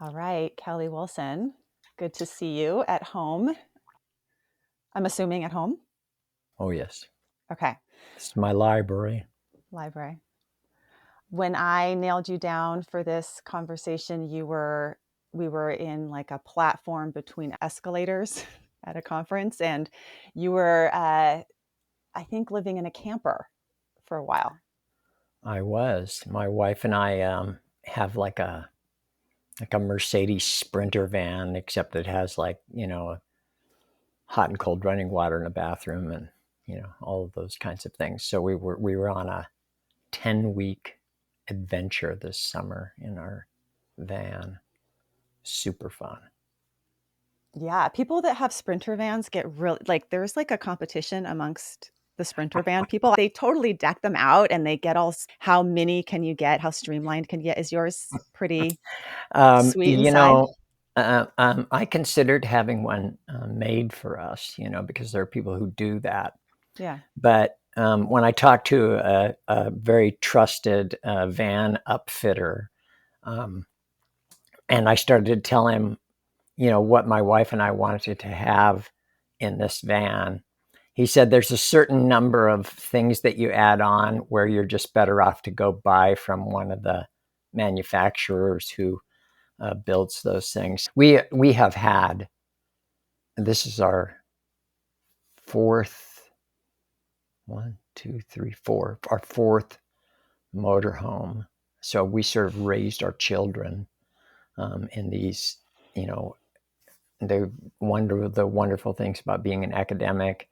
All right, Kelly Wilson, good to see you at home. I'm assuming at home. Oh, yes. Okay, This is my library. library. When I nailed you down for this conversation, we were in like a platform between escalators at a conference, and you were, I think, living in a camper for a while. I was. My wife and I have like a Mercedes Sprinter van, except it has hot and cold running water in the bathroom and all of those kinds of things. So we were on a 10-week adventure this summer in our van. Super fun. Yeah, people that have Sprinter vans get really like there's like a competition amongst the Sprinter van people. They totally deck them out and they get how mini can you get? How streamlined can you get? Is yours pretty Um, sweet you inside? know, I considered having one made for us, because there are people who do that. Yeah. But when I talked to a very trusted van upfitter, um, and I started to tell him, what my wife and I wanted to have in this van, he said there's a certain number of things that you add on where you're just better off to go buy from one of the manufacturers who builds those things. We have had, this is our fourth, one, two, three, four, our fourth motorhome. So we sort of raised our children in these, you know, the wonderful things about being an academic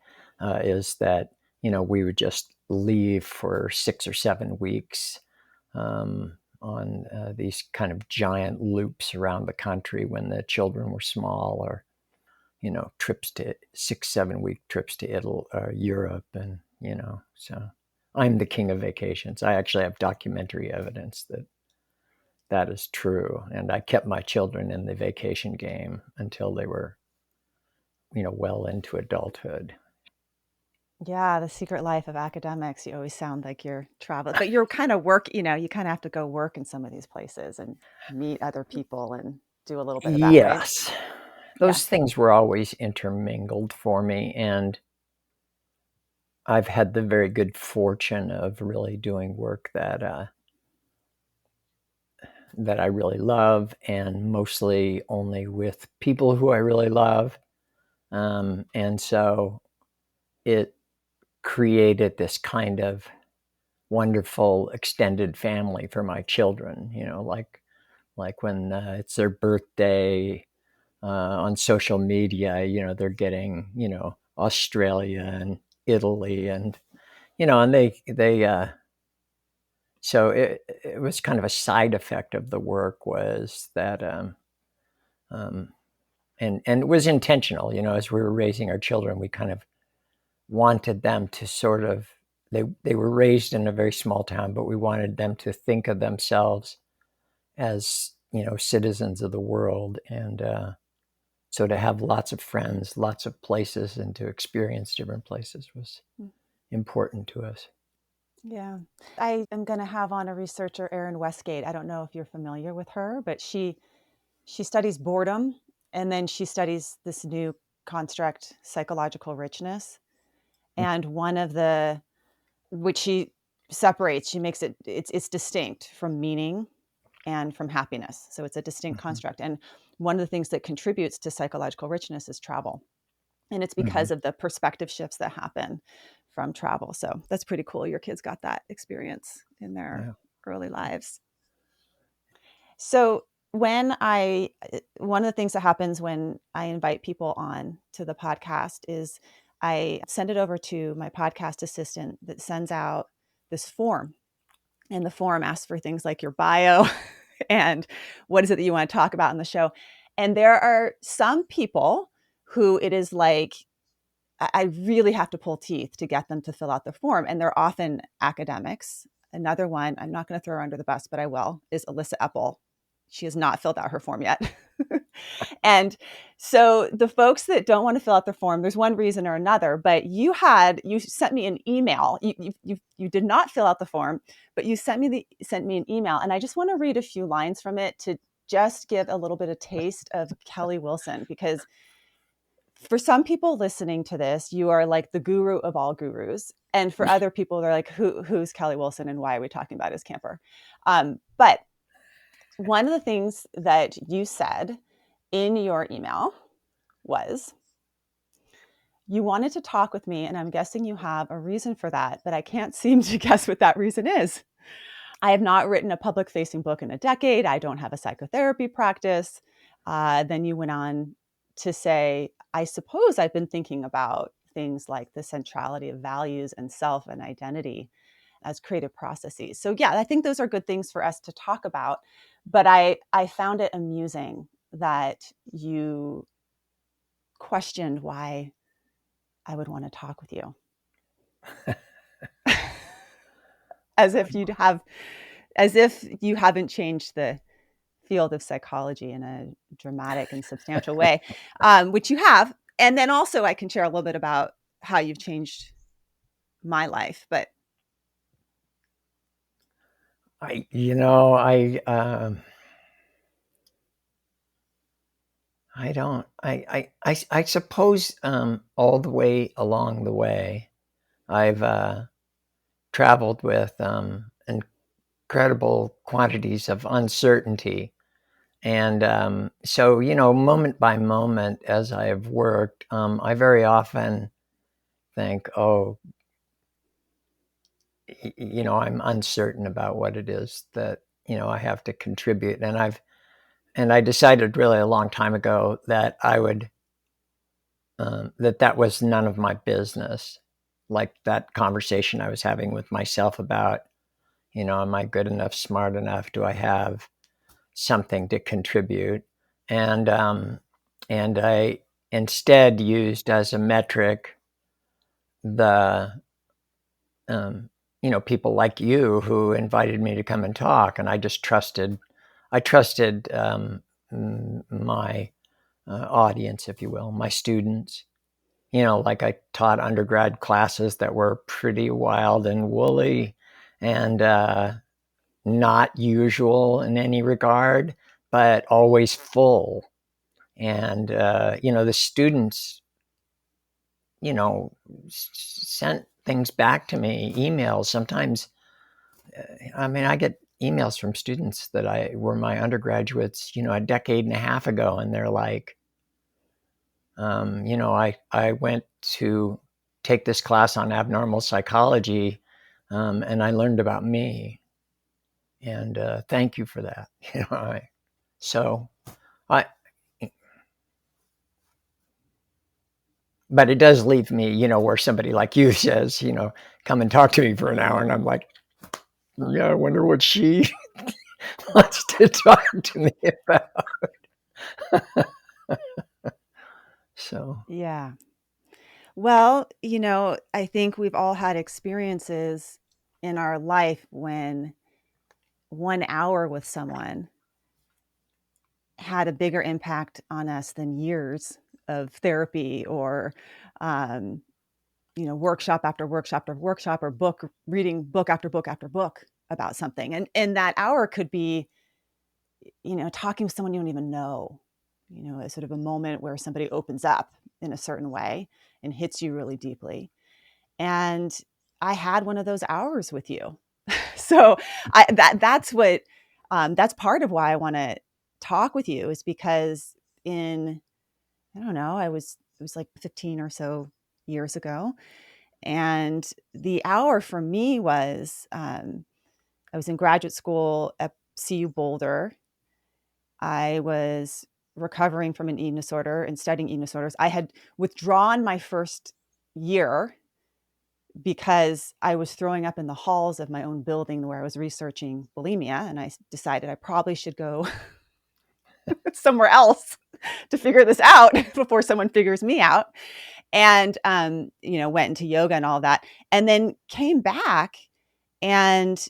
is that we would just leave for 6 or 7 weeks on these kind of giant loops around the country when the children were small, or trips to 6, 7 week trips to Italy or Europe, and so I'm the king of vacations. I actually have documentary evidence that that is true, and I kept my children in the vacation game until they were well into adulthood. Yeah, the secret life of academics. You always sound like you're traveling, but you're kind of work, you kind of have to go work in some of these places and meet other people and do a little bit of that, right? Yes, Yeah. those things were always intermingled for me, and I've had the very good fortune of really doing work that I really love, and mostly only with people who I really love. And so it created this kind of wonderful extended family for my children, like when it's their birthday on social media, they're getting, Australia and Italy, and, and so it was kind of a side effect of the work was that, um, and it was intentional, as we were raising our children, we kind of wanted them to sort of, they were raised in a very small town, but we wanted them to think of themselves as, citizens of the world. And so to have lots of friends, lots of places, and to experience different places was important to us. Yeah. I am going to have on a researcher, Erin Westgate. I don't know if you're familiar with her, but she studies boredom, and then she studies this new construct, psychological richness. And one of the which she separates, she makes it's distinct from meaning and from happiness. So it's a distinct Mm-hmm. construct. And one of the things that contributes to psychological richness is travel. And it's Mm-hmm. because of the perspective shifts that happen from travel. So that's pretty cool. Your kids got that experience in their Yeah. early lives. So one of the things that happens when I invite people on to the podcast is I send it over to my podcast assistant that sends out this form. And the form asks for things like your bio and what is it that you want to talk about in the show. And there are some people who it is like, I really have to pull teeth to get them to fill out the form. And they're often academics. Another one, I'm not going to throw her under the bus, but I will, is Alyssa Epple. She has not filled out her form yet. And so the folks that don't want to fill out the form, there's one reason or another, but you sent me an email. You did not fill out the form, but you sent me an email. And I just want to read a few lines from it to just give a little bit of taste of Kelly Wilson, because for some people listening to this, you are like the guru of all gurus. And for other people, they're like, who's Kelly Wilson and why are we talking about his camper? But one of the things that you said in your email was you wanted to talk with me, and I'm guessing you have a reason for that, but I can't seem to guess what that reason is. I have not written a public-facing book in a decade. I don't have a psychotherapy practice. Then you went on to say, I suppose I've been thinking about things like the centrality of values and self and identity as creative processes. So yeah, I think those are good things for us to talk about. But I found it amusing that you questioned why I would want to talk with you. As if you haven't changed the field of psychology in a dramatic and substantial way, which you have. And then also I can share a little bit about how you've changed my life. But I don't. I suppose all the way along the way, I've traveled with incredible quantities of uncertainty, and so moment by moment as I have worked, I very often think, oh, I'm uncertain about what it is that I have to contribute, and I decided really a long time ago that I would that was none of my business. Like that conversation I was having with myself about, am I good enough, smart enough? Do I have something to contribute? And I instead used as a metric the people like you who invited me to come and talk, and I just trusted. I trusted my audience, if you will, my students. Like I taught undergrad classes that were pretty wild and woolly and not usual in any regard, but always full. And, the students, sent things back to me, emails. Sometimes, I get emails from students that were my undergraduates, a decade and a half ago, and they're like, I went to take this class on abnormal psychology, and I learned about me. And thank you for that. But it does leave me, where somebody like you says, come and talk to me for an hour, and I'm like, yeah, I wonder what she wants to talk to me about. So yeah. Well, I think we've all had experiences in our life when 1 hour with someone had a bigger impact on us than years of therapy or, workshop after workshop after workshop, or reading book after book after book about something. And that hour could be, talking with someone you don't even know, a sort of a moment where somebody opens up in a certain way and hits you really deeply. And I had one of those hours with you. So that's part of why I want to talk with you, is because I don't know, it was like 15 or so years ago. And the hour for me was, I was in graduate school at CU Boulder. I was recovering from an eating disorder and studying eating disorders. I had withdrawn my first year because I was throwing up in the halls of my own building where I was researching bulimia. And I decided I probably should go somewhere else to figure this out before someone figures me out. And, went into yoga and all that, and then came back, and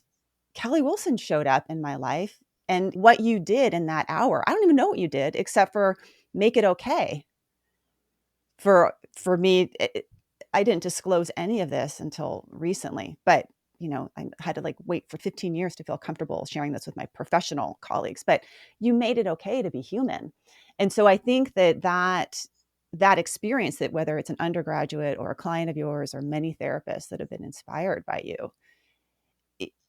Kelly Wilson showed up in my life. And what you did in that hour, I don't even know what you did except for make it okay for me. I didn't disclose any of this until recently, but I had to like wait for 15 years to feel comfortable sharing this with my professional colleagues, but you made it okay to be human. And so I think that experience, that whether it's an undergraduate or a client of yours or many therapists that have been inspired by you,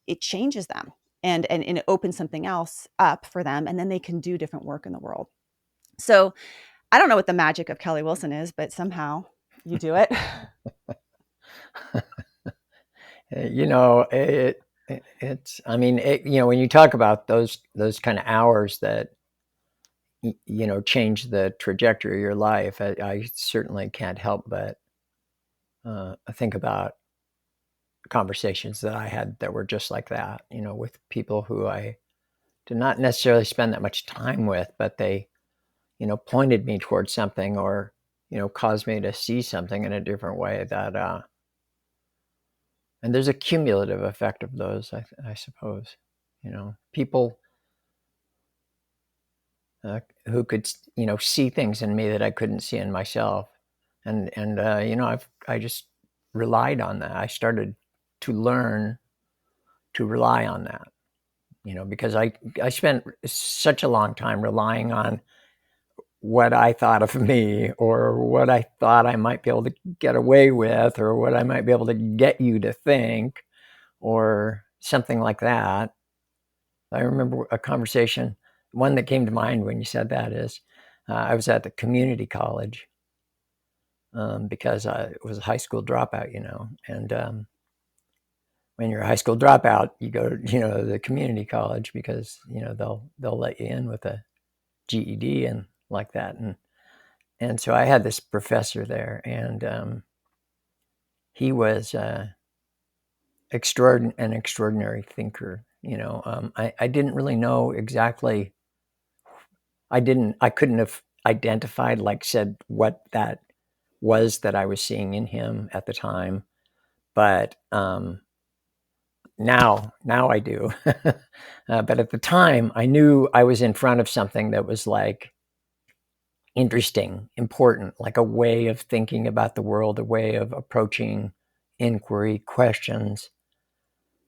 it changes them, and it opens something else up for them, and then they can do different work in the world. So I don't know what the magic of Kelly Wilson is, but somehow you do it. You know, it's, I mean, when you talk about those kind of hours that, change the trajectory of your life, I certainly can't help but think about conversations that I had that were just like that, with people who I did not necessarily spend that much time with, but they, pointed me towards something, or, caused me to see something in a different way that, and there's a cumulative effect of those, I suppose, people who could, see things in me that I couldn't see in myself. And I just relied on that. I started to learn to rely on that, because I spent such a long time relying on what I thought of me, or what I thought I might be able to get away with, or what I might be able to get you to think, or something like that. I remember a conversation, one that came to mind when you said that is, I was at the community college, because I was a high school dropout, and when you're a high school dropout, you go, to the community college because, they'll let you in with a GED and like that. And so I had this professor there, and he was an extraordinary thinker. I didn't really know exactly. I couldn't have identified, like said, what that was that I was seeing in him at the time, but now I do. But at the time, I knew I was in front of something that was like interesting, important, like a way of thinking about the world, a way of approaching inquiry, questions,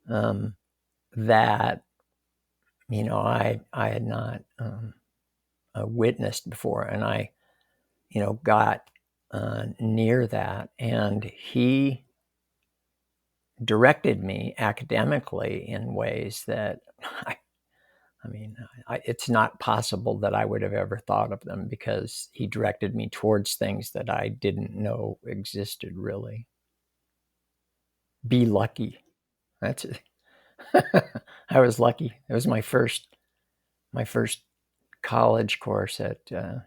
that I had not witnessed before, and I got near that, and he directed me academically in ways that I mean, it's not possible that I would have ever thought of them, because he directed me towards things that I didn't know existed, really. Be lucky. That's it. I was lucky. It was my first college course at,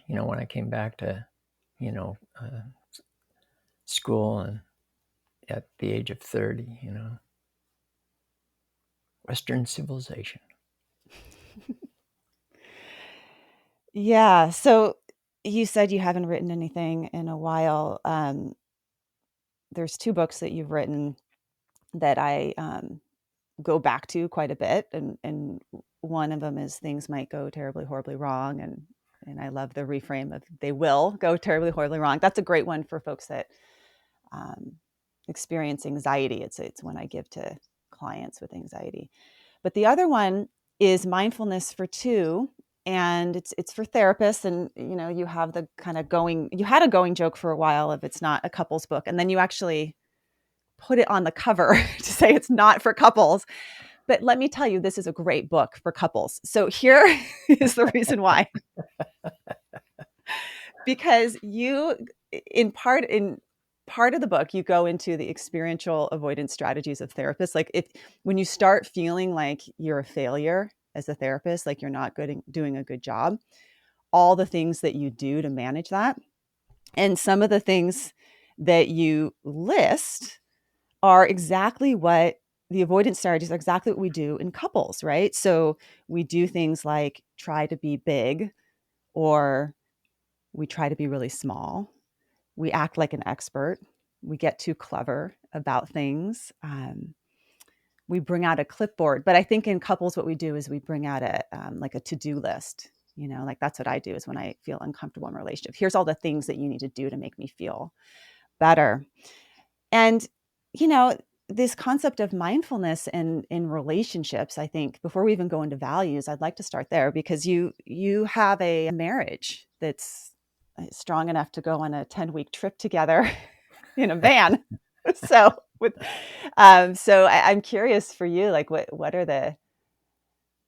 when I came back to, school, and at the age of 30, Western civilization. Yeah. So you said you haven't written anything in a while. There's two books that you've written that I go back to quite a bit, and one of them is Things Might Go Terribly Horribly Wrong, and I love the reframe of they will go terribly horribly wrong. That's a great one for folks that experience anxiety. It's one I give to clients with anxiety. But the other one is Mindfulness for Two, and it's for therapists. And you have the kind of you had a going joke for a while of it's not a couples book, and then you actually put it on the cover to say it's not for couples. But let me tell you, this is a great book for couples. So here is the reason why. Because in part of the book, you go into the experiential avoidance strategies of therapists. Like when you start feeling like you're a failure as a therapist, like you're not doing a good job, all the things that you do to manage that. And some of the things that you list are exactly what the avoidance strategies are, exactly what we do in couples, right? So we do things like try to be big, or we try to be really small. We act like an expert. We get too clever about things. We bring out a clipboard. But I think in couples, what we do is we bring out like a to-do list. Like that's what I do is when I feel uncomfortable in a relationship. Here's all the things that you need to do to make me feel better. And, you know, this concept of mindfulness in relationships, I think before we even go into values, I'd like to start there, because you have a marriage that's strong enough to go on a 10-week trip together in a van. So with so I'm curious for you, like what are the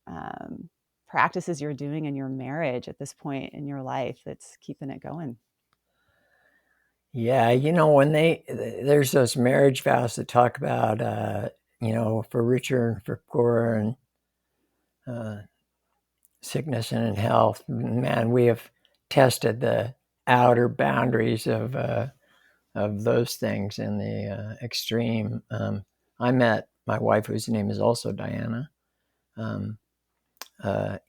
um, practices you're doing in your marriage at this point in your life that's keeping it going? Yeah, when there's those marriage vows that talk about, for richer and for poorer, and uh, sickness and in health. Man, we have tested the outer boundaries of those things in the extreme. I met my wife, whose name is also Diana, um,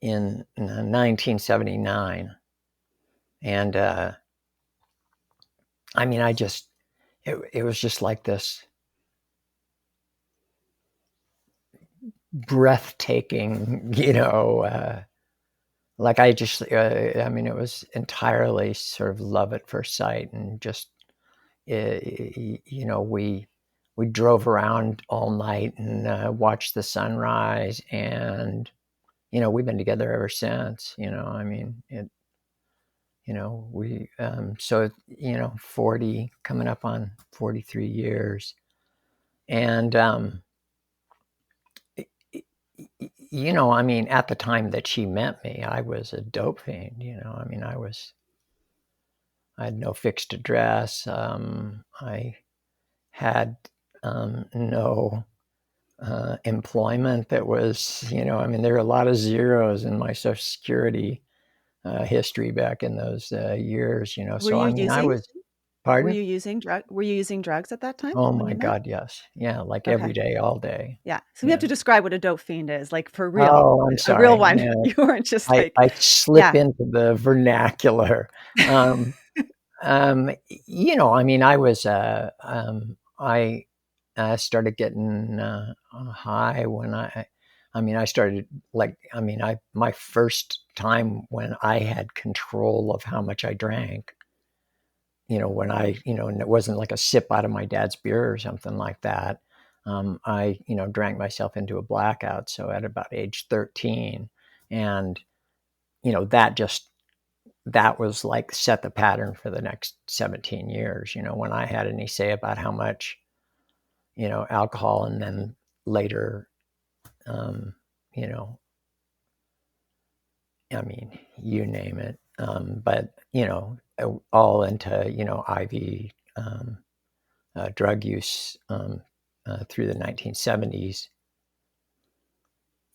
in 1979, and I mean, it was just like this breathtaking, like I mean, it was entirely sort of love at first sight, and just we drove around all night and watched the sunrise, and we've been together ever since. I mean, we so 40, coming up on 43 years, and I mean, at the time that she met me, I was a dope fiend. I mean, I had no fixed address. I had no employment that was, I mean, there were a lot of zeros in my Social Security history back in those years. Were So I you mean, I using was, pardon? were you using drugs at that time Oh when my you met? God, yes. Yeah, like every Okay. day, all day. Yeah. So we have Yeah. to describe what a dope fiend is, like for real, Oh, I'm a real sorry. one. Yeah, You weren't just I, like, I slip yeah. into the vernacular. Um, I mean, I started getting high when I mean, I started like, my first time when I had control of how much I drank, when and it wasn't like a sip out of my dad's beer or something like that. I, drank myself into a blackout. So at about age 13, and, that just that was like set the pattern for the next 17 years. When I had any say about how much, alcohol, and then later, um, you know, I mean, you name it. But, all into, IV drug use through the 1970s,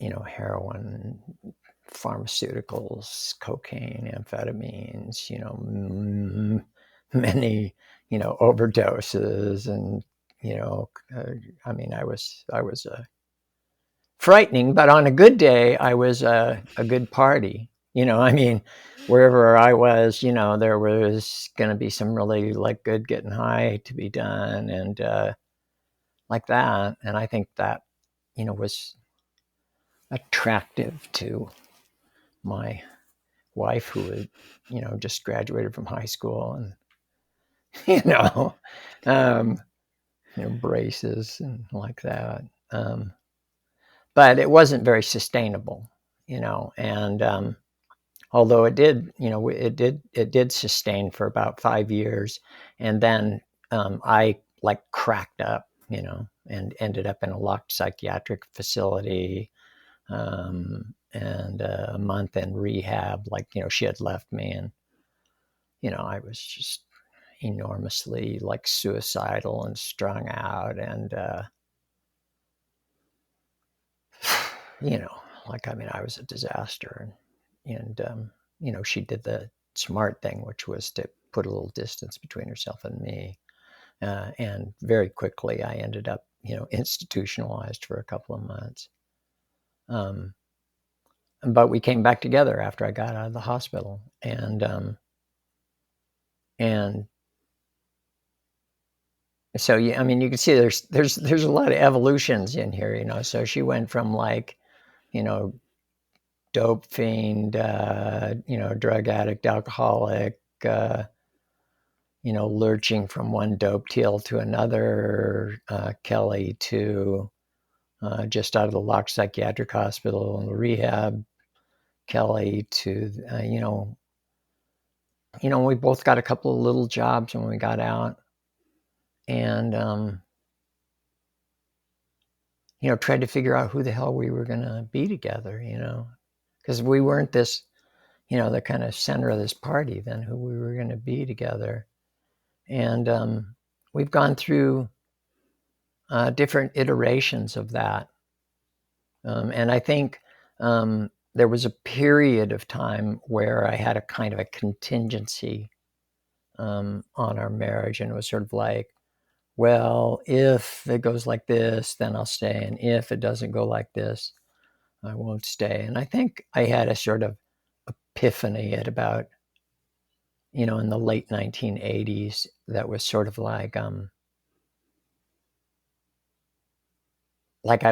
heroin, pharmaceuticals, cocaine, amphetamines, many, overdoses, and I mean, I was frightening, but on a good day, I was a good party. I mean, wherever I was, there was going to be some really like good getting high to be done, and like that. And I think that, was attractive to my wife, who had, just graduated from high school, and you know, um, braces and like that. Um, but it wasn't very sustainable, and although it did sustain for about 5 years, and then I like cracked up, and ended up in a locked psychiatric facility, and a month in rehab. Like, she had left me, and I was just enormously like suicidal and strung out, and you know like, I mean, I was a disaster, and she did the smart thing, which was to put a little distance between herself and me, and very quickly I ended up institutionalized for a couple of months, um, but we came back together after I got out of the hospital, and so, yeah, I mean, you can see there's a lot of evolutions in here, so she went from like, you know dope fiend, drug addict, alcoholic, uh, lurching from one dope deal to another, Kelly to just out of the Lock Psychiatric Hospital and the rehab, Kelly to, we both got a couple of little jobs when we got out, and tried to figure out who the hell we were going to be together, because we weren't this, the kind of center of this party then, who we were going to be together. And we've gone through different iterations of that. And I think there was a period of time where I had a kind of a contingency on our marriage, and it was sort of like, well, if it goes like this, then I'll stay, and if it doesn't go like this, I won't stay. And I think I had a sort of epiphany at about, in the late 1980s, that was sort of like I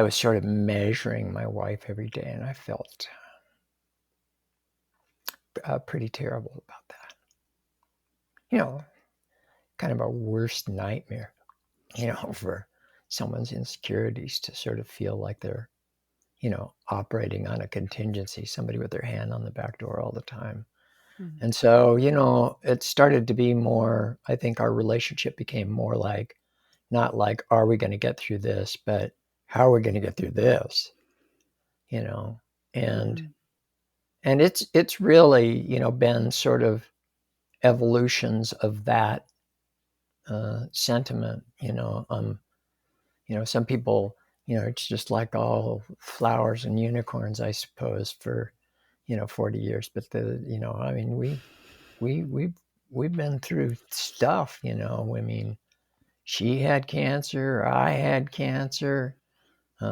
was sort of measuring my wife every day, and I felt pretty terrible about that. Kind of a worst nightmare, for someone's insecurities to sort of feel like they're, operating on a contingency, somebody with their hand on the back door all the time. Mm-hmm. And so, it started to be more, I think our relationship became more like, not like, are we going to get through this, but how are we going to get through this? And mm-hmm. and it's really, been sort of evolutions of that sentiment. Some people, it's just like all flowers and unicorns, I suppose, for 40 years. But we've been through stuff. She had cancer, I had cancer. We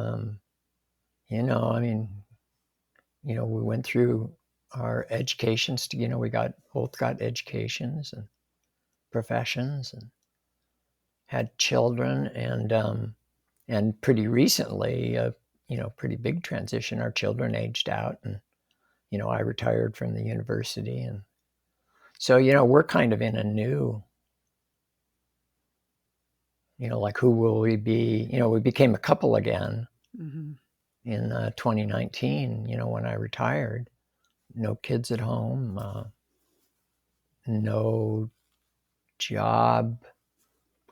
went through our educations. We both got educations and professions and had children, and pretty recently, pretty big transition. Our children aged out, and I retired from the university, and so we're kind of in a new, like, who will we be? We became a couple again. Mm-hmm. In 2019, when I retired. No kids at home, no job.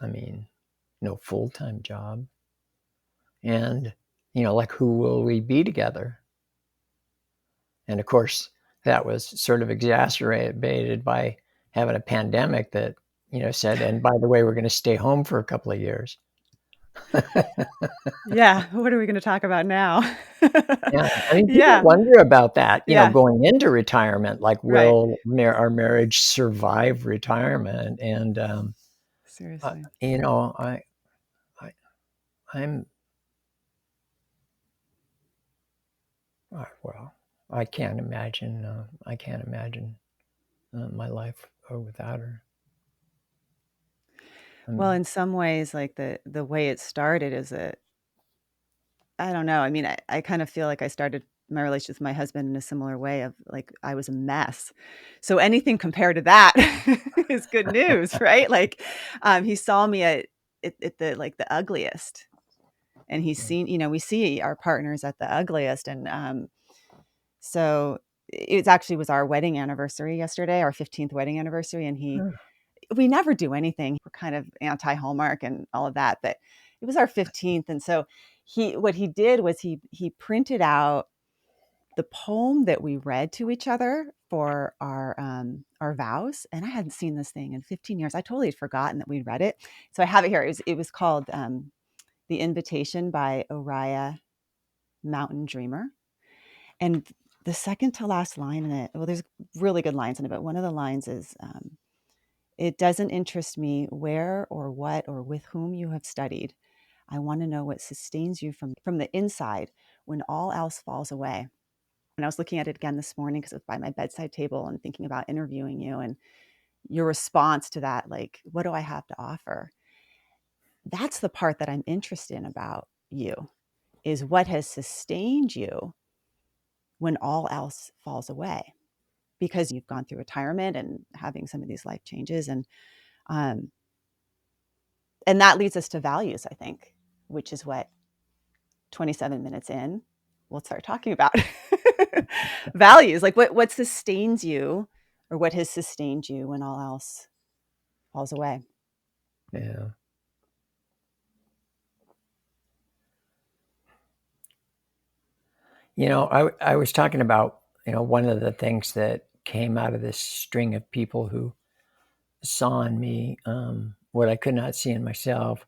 No full-time job. And, like, who will we be together? And of course, that was sort of exacerbated by having a pandemic that, said, and by the way, we're going to stay home for a couple of years. Yeah. What are we going to talk about now? Yeah. People wonder about that, going into retirement, like, will our marriage survive retirement? And, seriously, I can't imagine. My life without her. Well, in some ways, like the way it started is I don't know. I kind of feel like I started my relationship with my husband in a similar way of, like, I was a mess. So anything compared to that is good news, right? Like, he saw me at the, like, the ugliest, and he's seen, we see our partners at the ugliest. And so it actually was our wedding anniversary yesterday, our 15th wedding anniversary. And we never do anything. We're kind of anti-Hallmark and all of that, but it was our 15th. And so what he did was he printed out the poem that we read to each other for our vows. And I hadn't seen this thing in 15 years. I totally had forgotten that we'd read it. So I have it here. It was called The Invitation by Oriah Mountain Dreamer. And the second to last line in it, well, there's really good lines in it, but one of the lines is, it doesn't interest me where or what or with whom you have studied. I want to know what sustains you from the inside when all else falls away. And I was looking at it again this morning because it was by my bedside table and thinking about interviewing you and your response to that, like, what do I have to offer? That's the part that I'm interested in about you, is what has sustained you when all else falls away, because you've gone through retirement and having some of these life changes. And Um, and that leads us to values, I think, which is what 27 minutes in, we'll start talking about. Values, like what sustains you, or what has sustained you when all else falls away. Yeah. I was talking about, one of the things that came out of this string of people who saw in me what I could not see in myself.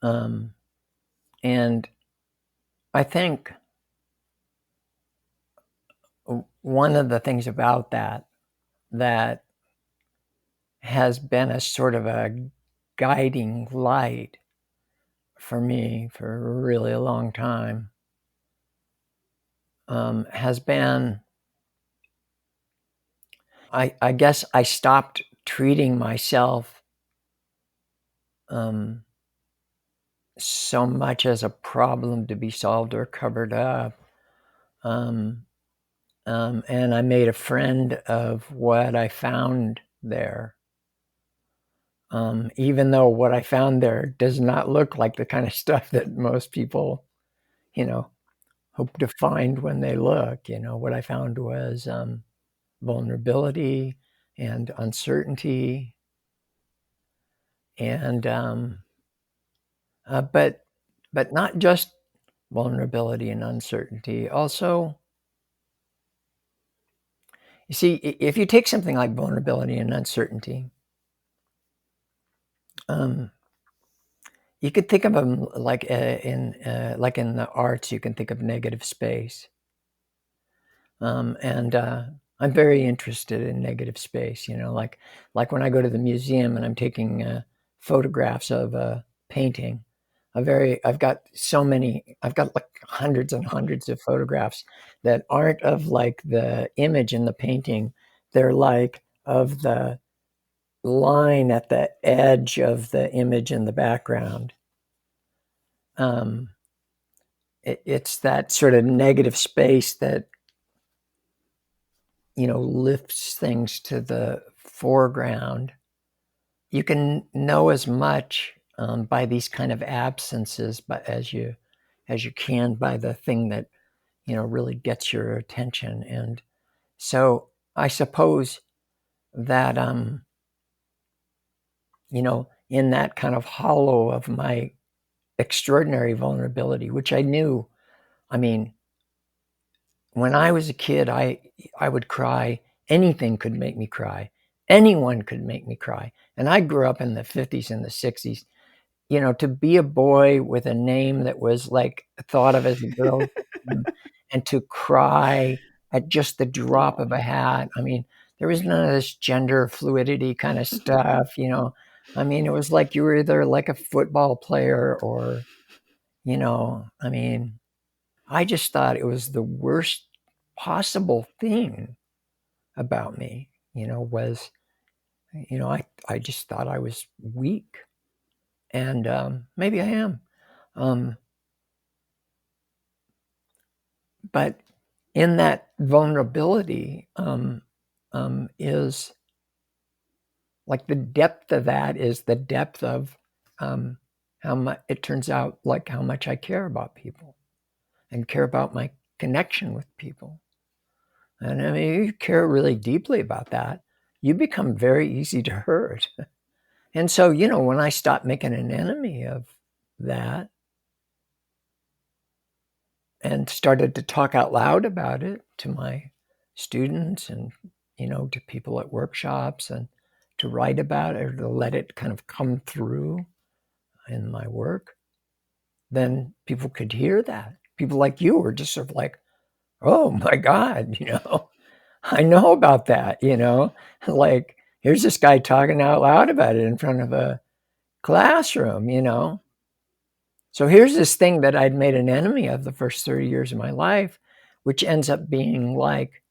And I think one of the things about that has been a sort of a guiding light for me for a really long time has been, I guess I stopped treating myself so much as a problem to be solved or covered up. And I made a friend of what I found there. Even though what I found there does not look like the kind of stuff that most people, hope to find when they look. What I found was vulnerability and uncertainty, and but not just vulnerability and uncertainty. Also, you see, if you take something like vulnerability and uncertainty, you could think of them like in the arts. You can think of negative space, and I'm very interested in negative space. Like when I go to the museum and I'm taking photographs of a painting. I've got like hundreds and hundreds of photographs that aren't of like the image in the painting. They're like of the line at the edge of the image in the background. It's that sort of negative space that lifts things to the foreground. You can know as much by these kind of absences, but as you can by the thing that really gets your attention. And so I suppose that in that kind of hollow of my extraordinary vulnerability, which I knew, I mean, when I was a kid, I would cry. Anything could make me cry. Anyone could make me cry. And I grew up in the 50s and the 60s. To be a boy with a name that was like thought of as a girl's name, and to cry at just the drop of a hat. I mean, there was none of this gender fluidity kind of stuff. I mean, it was like you were either like a football player or, I mean, I just thought it was the worst possible thing about me, was, I just thought I was weak. And maybe I am. But in that vulnerability is like the depth of that is the depth of how much it turns out, like how much I care about people and care about my connection with people. And I mean, you care really deeply about that, you become very easy to hurt. And so, when I stopped making an enemy of that and started to talk out loud about it to my students and, to people at workshops, and to write about it or to let it kind of come through in my work, then people could hear that. People like you were just sort of like, oh my God, I know about that, like here's this guy talking out loud about it in front of a classroom, So here's this thing that I'd made an enemy of the first 30 years of my life, which ends up being like,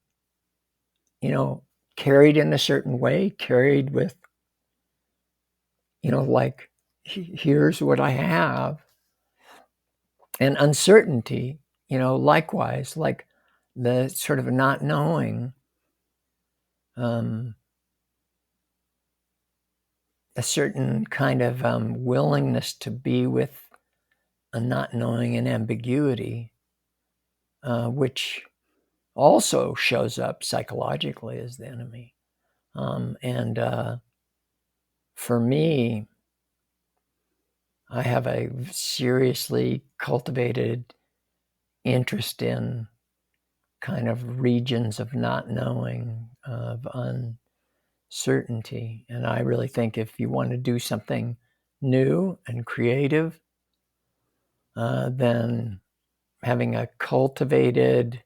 carried in a certain way, carried with, like, here's what I have. And uncertainty, likewise, like the sort of not knowing. a certain kind of willingness to be with a not knowing and ambiguity, which also shows up psychologically as the enemy. And for me, I have a seriously cultivated interest in kind of regions of not knowing, of uncertainty. And I really think if you want to do something new and creative, then having a cultivated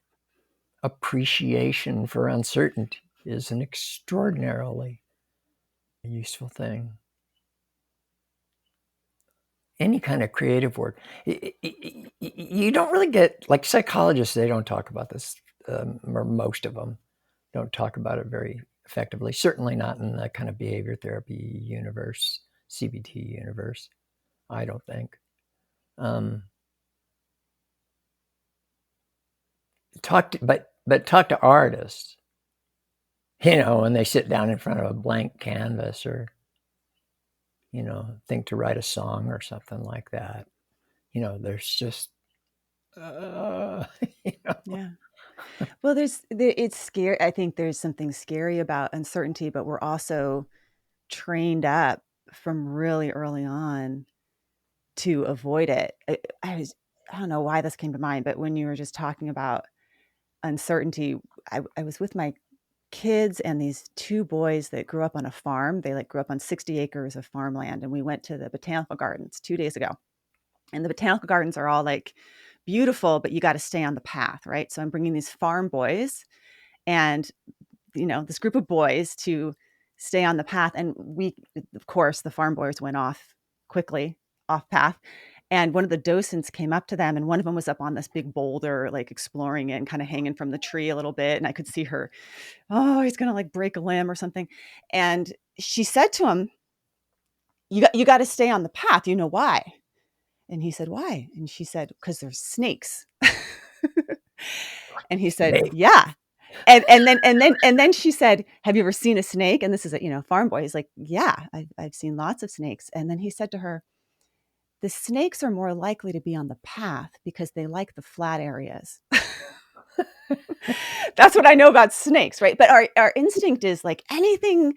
appreciation for uncertainty is an extraordinarily useful thing. Any kind of creative work. You don't really get, like psychologists, they don't talk about this, or most of them don't talk about it very effectively, certainly not in the kind of behavior therapy universe, CBT universe, I don't think. Talk to artists, when they sit down in front of a blank canvas or, think to write a song or something like that. There's just, Yeah. Well, it's scary. I think there's something scary about uncertainty, but we're also trained up from really early on to avoid it. I don't know why this came to mind, but when you were just talking about uncertainty, I was with my kids and these two boys that grew up on a farm. They grew up on 60 acres of farmland, and we went to the botanical gardens 2 days ago. And the botanical gardens are all beautiful, but you got to stay on the path, right? So I'm bringing these farm boys and this group of boys to stay on the path, and of course the farm boys went off quickly off path, and one of the docents came up to them, and one of them was up on this big boulder exploring it and kind of hanging from the tree a little bit, and I could see her, oh, he's gonna break a limb or something. And she said to him, you got to stay on the path, you know why? And he said, why? And she said, because there's snakes. And he said, yeah. And then she said, have you ever seen a snake? And this is a farm boy. He's like, yeah, I've seen lots of snakes. And then he said to her, the snakes are more likely to be on the path because they like the flat areas. That's what I know about snakes, right? But our instinct is anything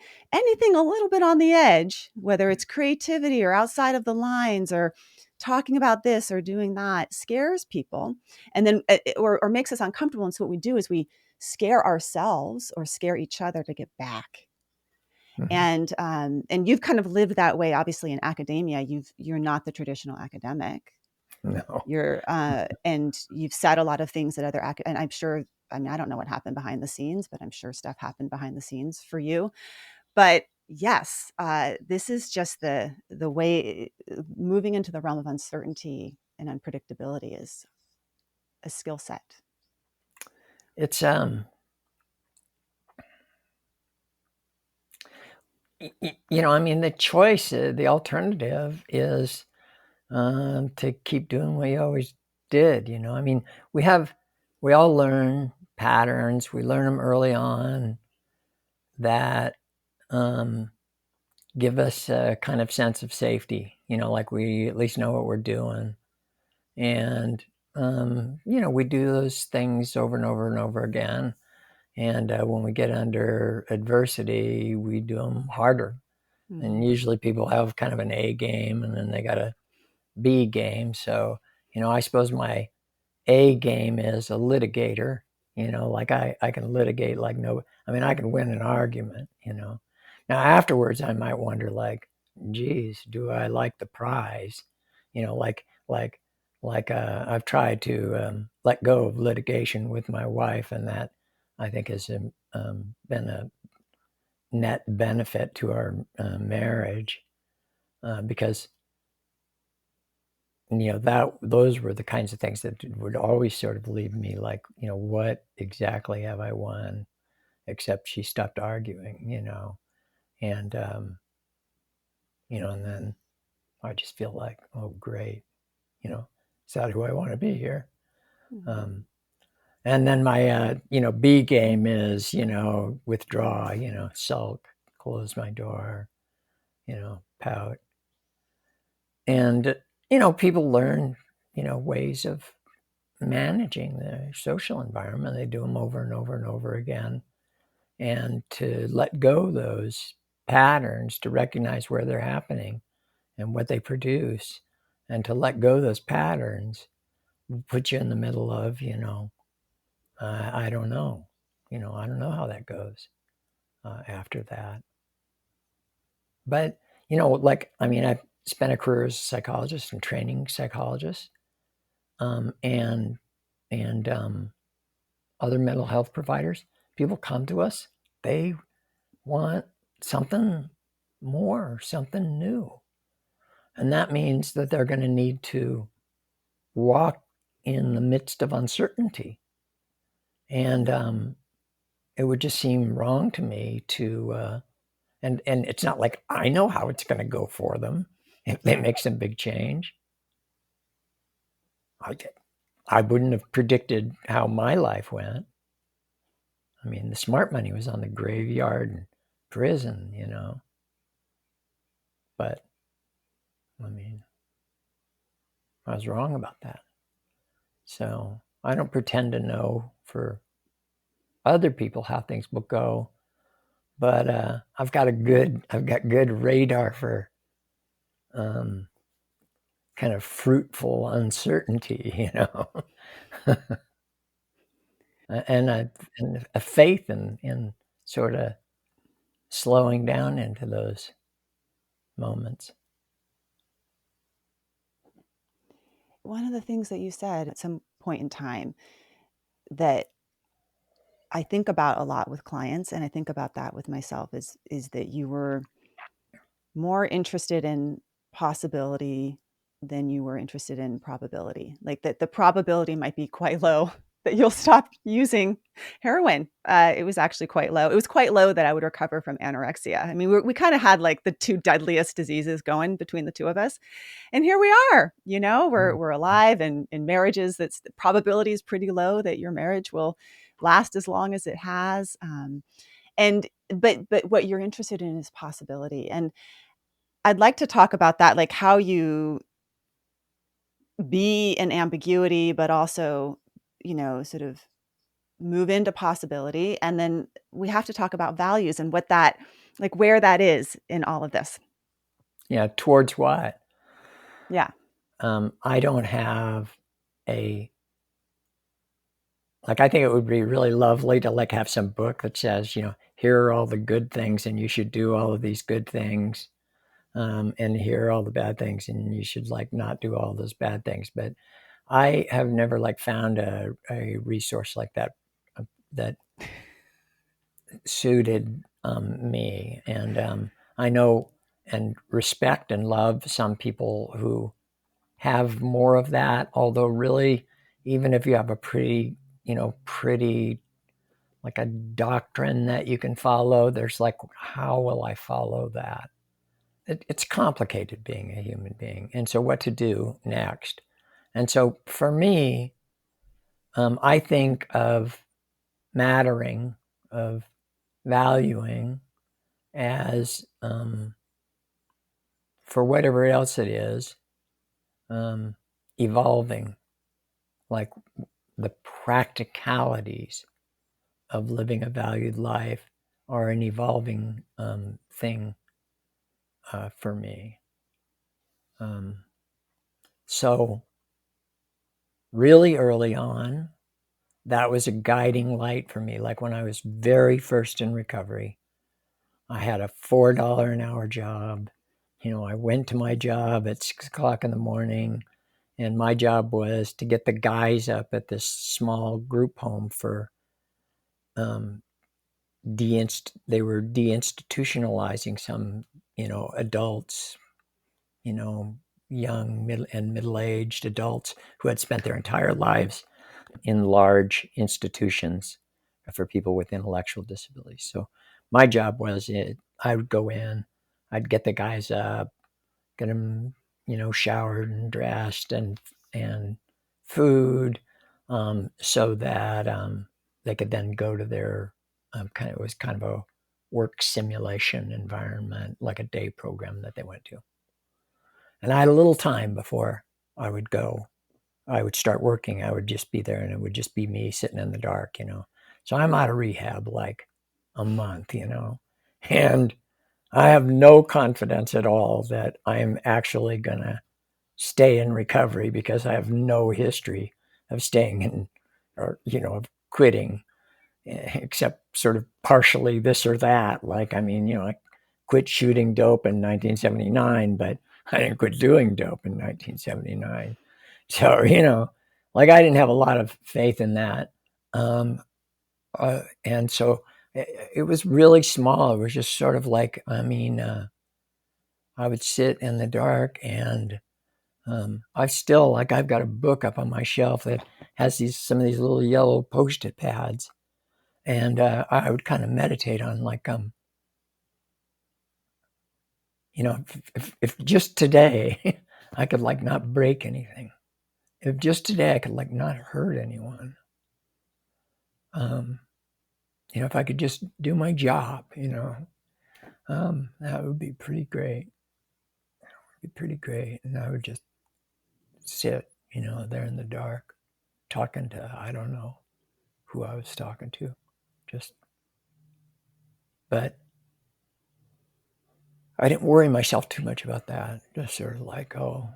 a little bit on the edge, whether it's creativity or outside of the lines or talking about this or doing that, scares people, and then or makes us uncomfortable. And so what we do is we scare ourselves or scare each other to get back. Mm-hmm. And you've kind of lived that way, obviously, in academia. You're not the traditional academic. No. You're and you've said a lot of things that and I'm sure, I don't know what happened behind the scenes, but I'm sure stuff happened behind the scenes for you. But yes, this is just the way. Moving into the realm of uncertainty and unpredictability is a skill set. It's the choice, the alternative is to keep doing what you always did. We all learn patterns. We learn them early on that give us a kind of sense of safety, like we at least know what we're doing. And, we do those things over and over and over again. And when we get under adversity, we do them harder. Mm-hmm. And usually people have kind of an A game and then they got a B game. So, I suppose my A game is a litigator, I can litigate like I can win an argument, Now afterwards I might wonder geez, do I like the prize? I've tried to let go of litigation with my wife, and that I think has been a net benefit to our marriage, because those were the kinds of things that would always sort of leave me what exactly have I won, except she stopped arguing, and and then I just feel like, oh great, is that who I want to be here? Mm-hmm. And then my B game is withdraw, sulk, close my door, pout. And, people learn, ways of managing the social environment. They do them over and over and over again. And to let go those patterns, to recognize where they're happening and what they produce, and to let go those patterns put you in the middle of, I don't know. I don't know how that goes after that. But, I've spent a career as a psychologist and training psychologists, and other mental health providers. People come to us, they want something more, something new. And that means that they're going to need to walk in the midst of uncertainty. And it would just seem wrong to me to, and it's not like I know how it's going to go for them if they make some big change. I wouldn't have predicted how my life went. I mean, the smart money was on the graveyard and prison, But, I was wrong about that. So I don't pretend to know for other people how things will go, but I've got good radar for kind of fruitful uncertainty, and a faith in sort of slowing down into those moments. One of the things that you said at some point in time that I think about a lot with clients, and I think about that with myself, is that you were more interested in possibility than you were interested in probability. Like that the probability might be quite low that you'll stop using heroin. It was actually quite low. It was quite low that I would recover from anorexia. I mean, we kind of had like the two deadliest diseases going between the two of us. And here we are, we're alive, and in marriages, the probability is pretty low that your marriage will last as long as it has. But what you're interested in is possibility. And I'd like to talk about that, like how you be in ambiguity, but also, sort of move into possibility. And then we have to talk about values and what that, like where that is in all of this. Yeah. Towards what? Yeah. I don't have I think it would be really lovely to have some book that says, here are all the good things and you should do all of these good things. And here are all the bad things and you should not do all those bad things. But I have never found a resource like that that suited me. And I know and respect and love some people who have more of that, although really, even if you have a pretty like a doctrine that you can follow, there's how will I follow that? It's complicated being a human being. And so what to do next? And so for me, I think of mattering, of valuing as, for whatever else it is, evolving, like the practicalities of living a valued life are an evolving thing for me. So really early on, that was a guiding light for me. Like when I was very first in recovery, I had a $4 an hour job. I went to my job at 6 o'clock in the morning, and my job was to get the guys up at this small group home for they were deinstitutionalizing some, adults, young, middle-aged adults who had spent their entire lives in large institutions for people with intellectual disabilities. So my job was I would go in, I'd get the guys up, get them, showered and dressed and food, so that they could then go to their it was kind of a work simulation environment, like a day program that they went to. And I had a little time before I would go. I would start working. I would just be there, and it would just be me sitting in the dark, So I'm out of rehab like a month, and I have no confidence at all that I'm actually going to stay in recovery because I have no history of staying in or, of quitting, except sort of partially this or that. Like, I quit shooting dope in 1979, but I didn't quit doing dope in 1979. So, like I didn't have a lot of faith in that. And so it was really small. It was just sort of like, I would sit in the dark, and I've got a book up on my shelf that has some of these little yellow Post-it pads, and I would kind of meditate on like, if just today I could like not break anything, if just today I could like not hurt anyone, if I could just do my job, that would be pretty great. And I would just sit, there in the dark, talking to, I don't know who I was talking to, but I didn't worry myself too much about that. Just sort of like, oh,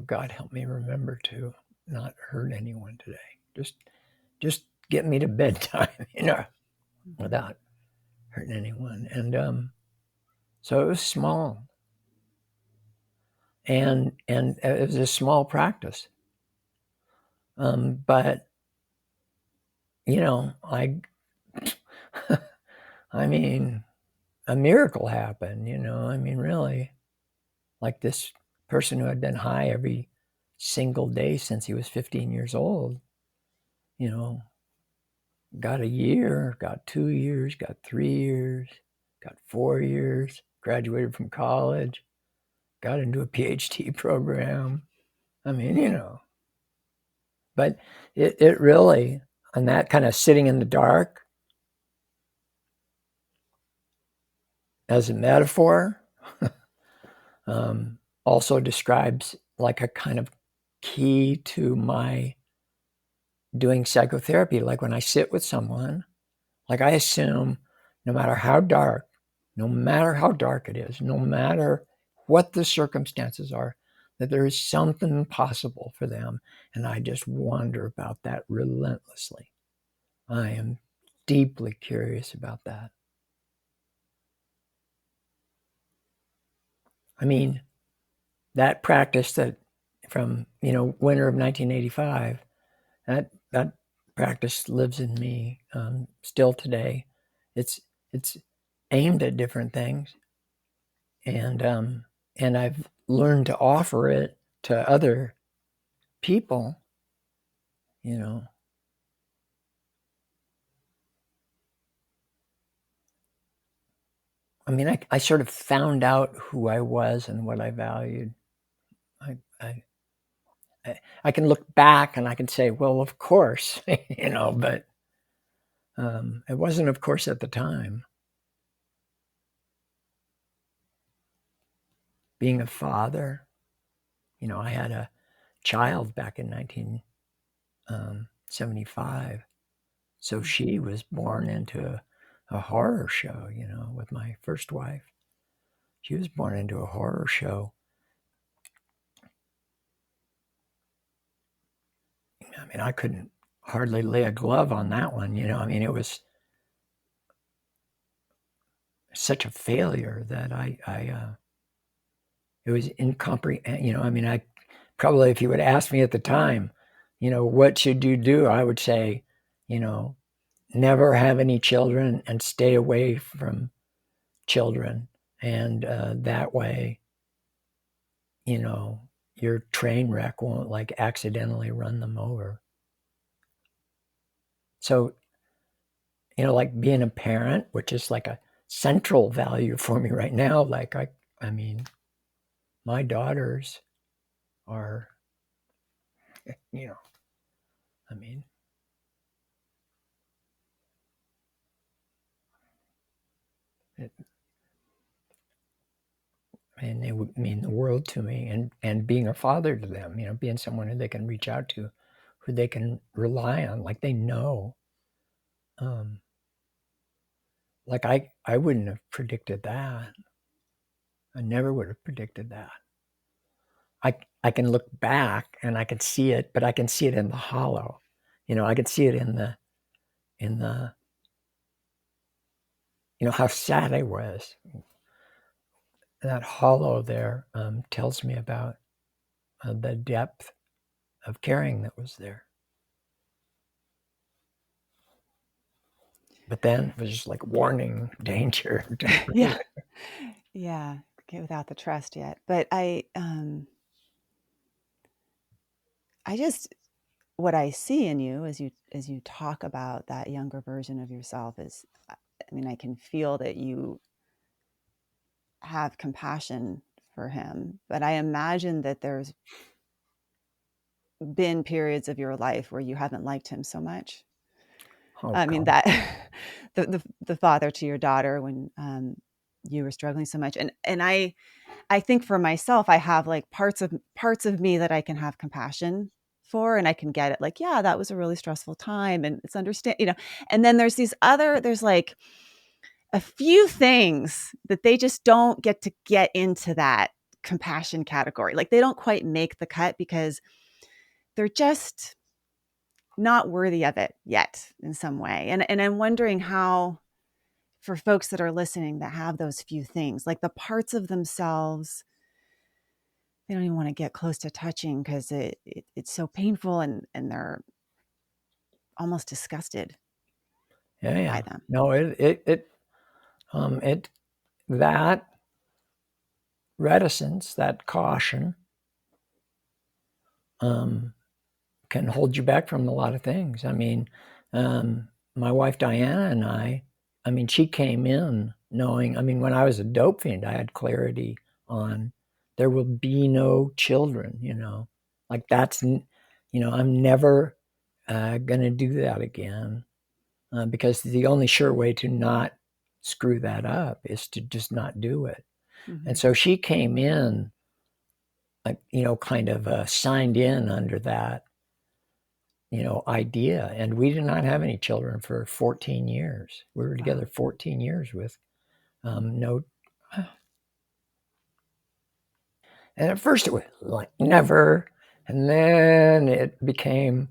God help me remember to not hurt anyone today. Just get me to bedtime, without hurting anyone. And so it was small, and it was a small practice. But I I mean, a miracle happened, really. Like this person who had been high every single day since he was 15 years old, got a year, got 2 years, got 3 years, got 4 years, graduated from college, got into a PhD program. But it really, and that kind of sitting in the dark as a metaphor, also describes like a kind of key to my doing psychotherapy. Like when I sit with someone, like I assume no matter how dark it is, no matter what the circumstances are, that there is something possible for them. And I just wonder about that relentlessly. I am deeply curious about that. That practice that from, winter of 1985, that practice lives in me still today. It's aimed at different things, and I've learned to offer it to other people. I sort of found out who I was and what I valued. I can look back and I can say, well, of course, but it wasn't, of course, at the time. Being a father, I had a child back in 1975. So she was born into a horror show, with my first wife. She was born into a horror show. I couldn't hardly lay a glove on that one, it was such a failure that it was incomprehensible. I probably, if you would ask me at the time, what should you do? I would say, never have any children and stay away from children. And that way, your train wreck won't like accidentally run them over. So, like being a parent, which is like a central value for me right now. Like my daughters are, you know, I mean, and it would mean the world to me. And being a father to them, being someone who they can reach out to, who they can rely on, like they know. Like I wouldn't have predicted that. I never would have predicted that. I can look back and I can see it, but I can see it in the hollow. I can see it in the how sad I was. That hollow there tells me about the depth of caring that was there. But then it was just like warning, danger. Yeah. Okay, without the trust yet. But I just, what I see in you as you talk about that younger version of yourself is, I can feel that you have compassion for him, but I imagine that there's been periods of your life where you haven't liked him so much. Oh, I mean, God. that the father to your daughter when you were struggling so much, and I think for myself, I have like parts of me that I can have compassion for, and I can get it. Like, yeah, that was a really stressful time, and it's and then there's like a few things that they just don't get into that compassion category. Like they don't quite make the cut because they're just not worthy of it yet in some way. And I'm wondering how, for folks that are listening that have those few things, like the parts of themselves they don't even want to get close to touching because it's so painful, and they're almost disgusted by them. No, that reticence, that caution, can hold you back from a lot of things. My wife Diana and she came in knowing, when I was a dope fiend, I had clarity on there will be no children, like that's, I'm never going to do that again, because the only sure way to not screw that up is to just not do it. Mm-hmm. And so she came in, kind of signed in under that, idea. And we did not have any children for 14 years. We were together 14 years with no. And at first it was like never. And then it became,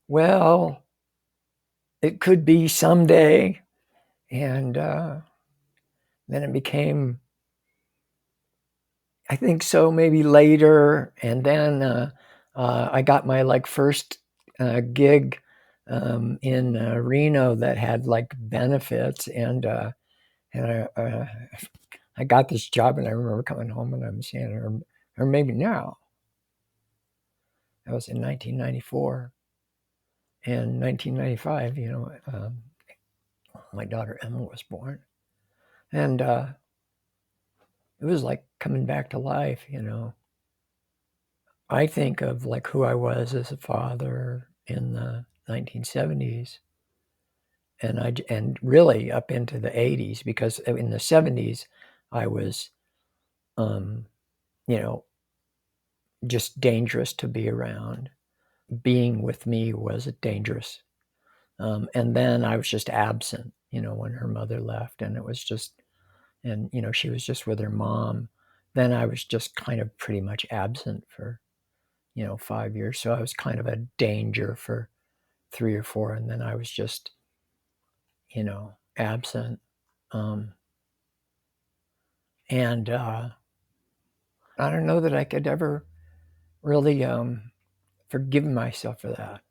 well, it could be someday. And then it became, I think so, maybe later. And then I got my first gig in Reno that had benefits, and I got this job, and I remember coming home and I'm saying, or maybe now. That was in 1994. And 1995, my daughter Emma was born, and it was like coming back to life. I think of who I was as a father in the 1970s, and really up into the 80s, because in the 70s I was, just dangerous to be around. Being with me was dangerous, and then I was just absent. When her mother left, and it was just, and she was just with her mom. Then I was just kind of pretty much absent for 5 years. So I was kind of a danger for 3 or 4, and then I was just, absent. And I don't know that I could ever really forgive myself for that.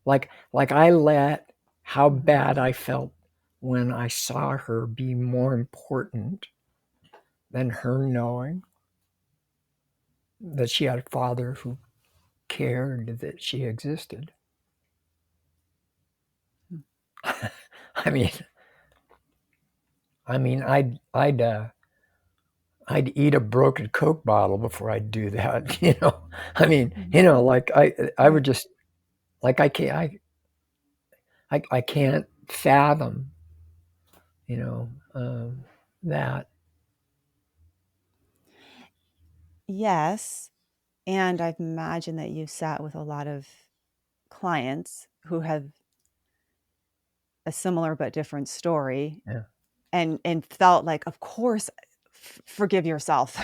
Like I let how bad I felt when I saw her be more important than her knowing that she had a father who cared that she existed. I'd eat a broken Coke bottle before I'd do that. I would just, I can't fathom, that. Yes. And I've imagined that you sat with a lot of clients who have a similar but different story Yeah. and felt like, of course, forgive yourself.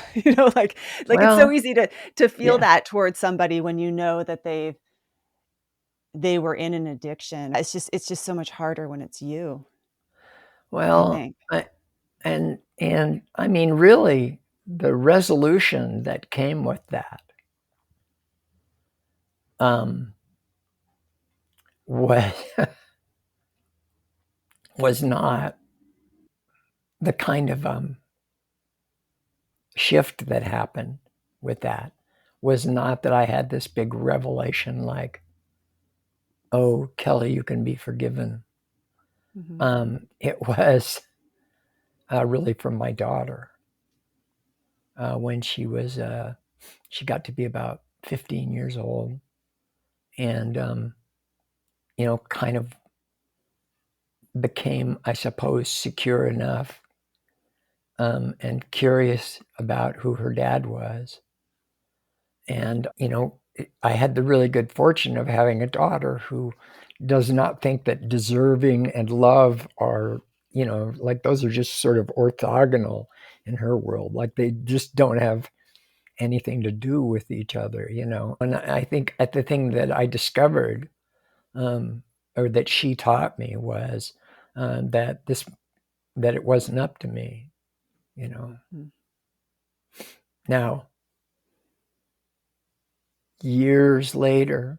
Like it's so Well, easy to feel yeah. that towards somebody when you know that they were in an addiction. It's just so much harder when it's you, I Well, think. and I mean, really, the resolution that came with that um, was was not the kind of shift that happened with that. Was not that I had this big revelation like, oh, Kelly, you can be forgiven. Hmm. It was really from my daughter when she got to be about 15 years old, and kind of became, I suppose, secure enough and curious about who her dad was. And, I had the really good fortune of having a daughter who does not think that deserving and love are, like those are just sort of orthogonal in her world. Like they just don't have anything to do with each other. And I think the thing that I discovered, or that she taught me, was that it wasn't up to me. Mm-hmm. Now, years later,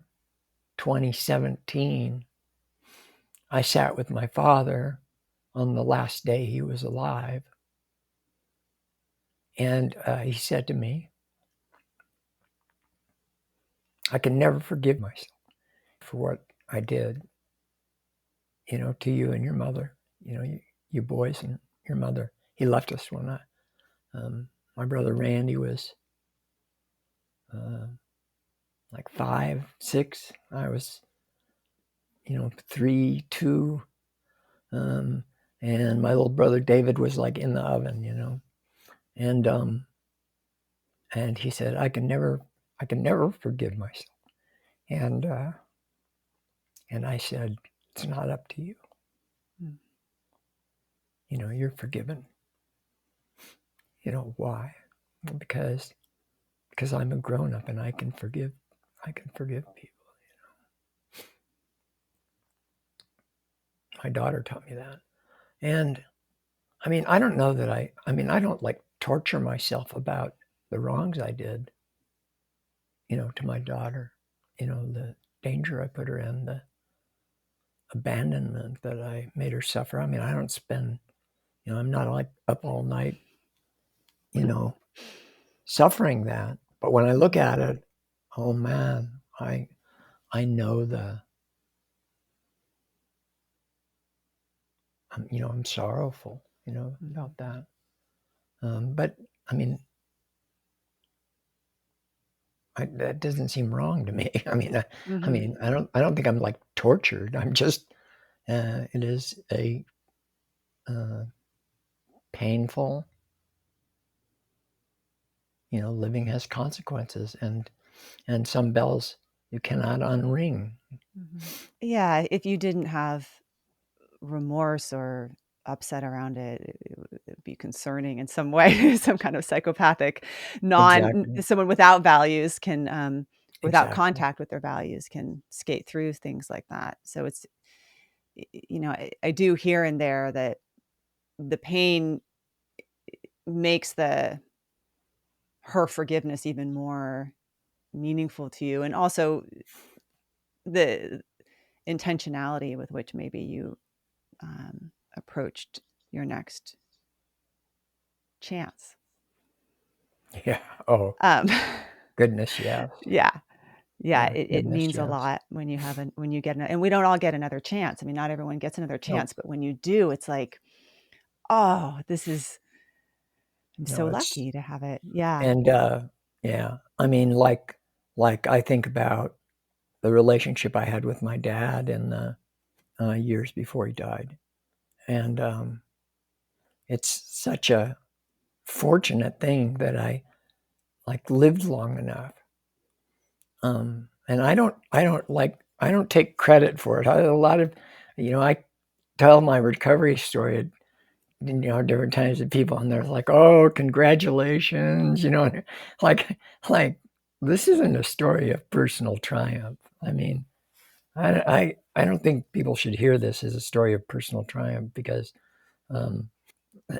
2017, I sat with my father on the last day he was alive, and he said to me, I can never forgive myself for what I did, to you and your mother, you boys and your mother. He left us when my brother Randy was like 5, 6. I was, 3, 2. And my little brother David was like in the oven. And and he said, I can never forgive myself. And and I said, it's not up to you. Mm-hmm. You're forgiven. Why? Because I'm a grown up and I can forgive people. My daughter taught me that. And I mean, I don't know that I don't like torture myself about the wrongs I did, to my daughter, the danger I put her in, the abandonment that I made her suffer. I mean, I don't spend, I'm not like up all night, suffering that. But when I look at it, oh man, I know I'm sorrowful, about that. But I mean, that doesn't seem wrong to me. Mm-hmm. I don't think I'm like tortured. I'm just, it is a painful, living has consequences, and some bells you cannot unring. Mm-hmm. Yeah, if you didn't have remorse or upset around it, it'd be concerning in some way. Some kind of psychopathic, Exactly. someone without values can, without Exactly. contact with their values, can skate through things like that. So it's, I do here and there that the pain makes her forgiveness even more meaningful to you, and also the intentionality with which maybe you approached your next chance. Yeah. Oh, Um, goodness, yes. yeah, yeah, Yeah, it goodness, means a yes. lot when you get and we don't all get another chance. I mean, not everyone gets another Nope. chance, but when you do, it's like, oh, I'm so It's lucky to have it. Yeah. and yeah. I mean, like I think about the relationship I had with my dad in the years before he died, and it's such a fortunate thing that I like lived long enough. And I don't take credit for it. A lot of, I tell my recovery story at different times to people, and they're like, "Oh, congratulations!" like like this isn't a story of personal triumph. I mean, I don't think people should hear this as a story of personal triumph because,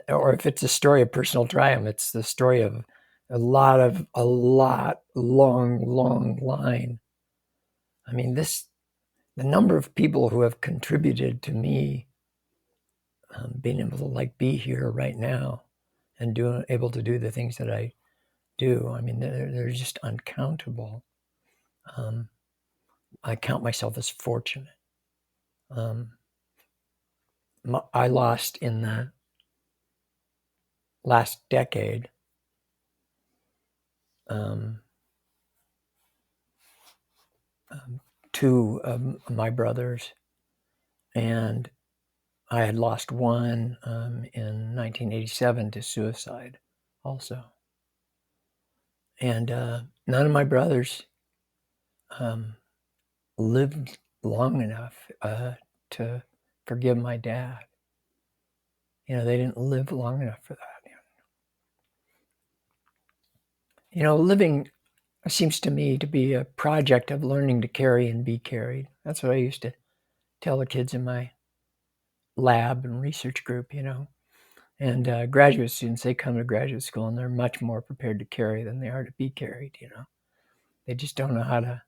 or if it's a story of personal triumph, it's the story of a long line. I mean, the number of people who have contributed to me being able to be here right now and able to do the things that I do. I mean, they're just uncountable. I count myself as fortunate. I lost in the last decade two of my brothers, and I had lost one in 1987 to suicide also. And none of my brothers lived long enough to forgive my dad. They didn't live long enough for that. Living seems to me to be a project of learning to carry and be carried. That's what I used to tell the kids in my lab and research group, And graduate students, they come to graduate school and they're much more prepared to carry than they are to be carried, They just don't know how to.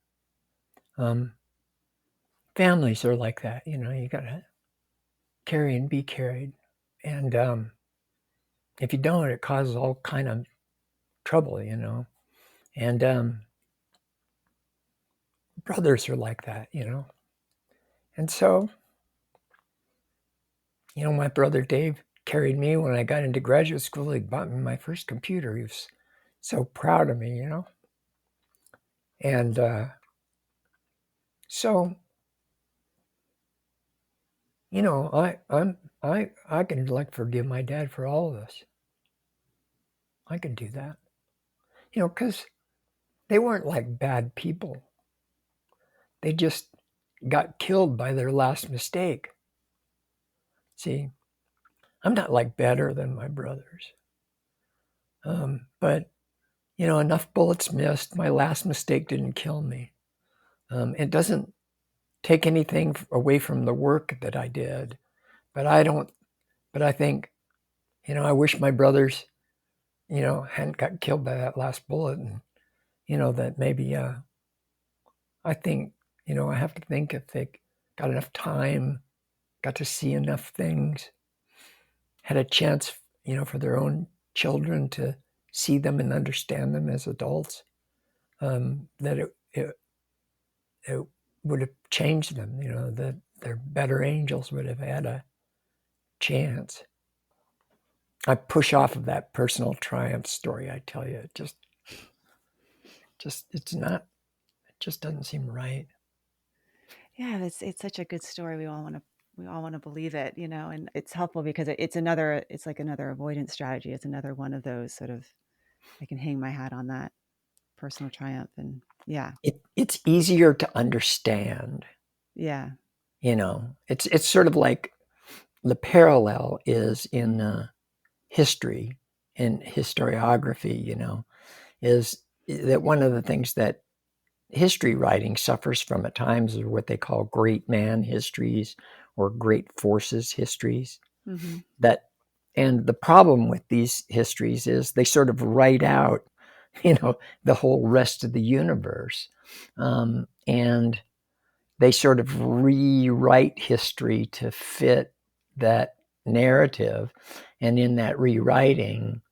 Families are like that, you got to carry and be carried. And if you don't, it causes all kind of trouble, And brothers are like that, And so, my brother Dave carried me when I got into graduate school. He bought me my first computer. He was so proud of me, And so, I can forgive my dad for all of this. I can do that, because they weren't like bad people. They just got killed by their last mistake. See, I'm not better than my brothers, but enough bullets missed. My last mistake didn't kill me. It doesn't take anything away from the work that I did, but I don't. But I think, I wish my brothers, hadn't got killed by that last bullet, and that maybe. I think, I have to think if they got enough time, got to see enough things, had a chance, for their own children to see them and understand them as adults, that it would have changed them, that their better angels would have had a chance. I push off of that personal triumph story, I tell you. It just it's not, it just doesn't seem right. Yeah, it's such a good story. We all want to believe it, and it's helpful because it's like another avoidance strategy. It's another one of those sort of, I can hang my hat on that personal triumph. And yeah. It's easier to understand. Yeah. It's sort of like the parallel is in history and historiography, is that one of the things that history writing suffers from at times are what they call great man histories or great forces histories. Mm-hmm. And the problem with these histories is they sort of write out, the whole rest of the universe. And they sort of rewrite history to fit that narrative. And in that rewriting,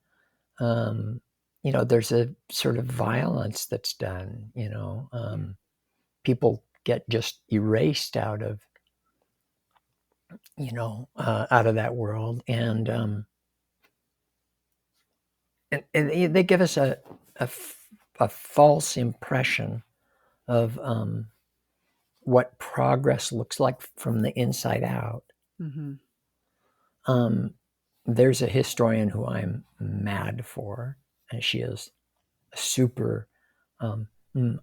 there's a sort of violence that's done, people get just erased out of that world. And they give us a false impression of what progress looks like from the inside out. Mm-hmm. there's a historian who I'm mad for, and she is super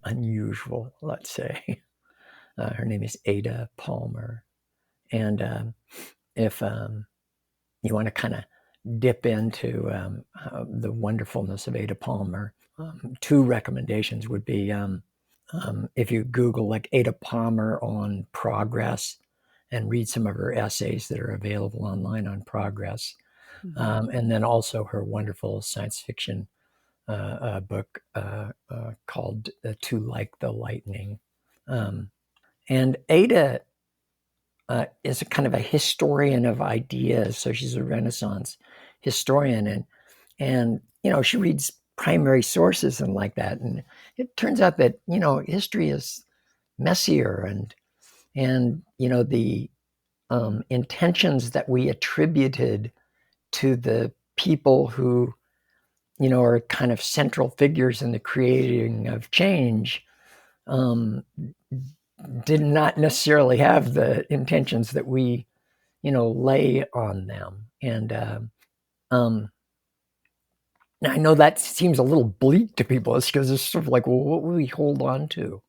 unusual, let's say. Her name is Ada Palmer. And if you want to kind of dip into the wonderfulness of Ada Palmer, two recommendations would be if you Google like Ada Palmer on progress and read some of her essays that are available online on progress. And then also her wonderful science fiction book called To Like the Lightning. And Ada is a kind of a historian of ideas. So she's a Renaissance historian, and she reads primary sources and like that. And it turns out that history is messier, and the intentions that we attributed to the people who are kind of central figures in the creating of change did not necessarily have the intentions that we lay on them. And I know that seems a little bleak to people. It's because it's sort of like, well, what will we hold on to?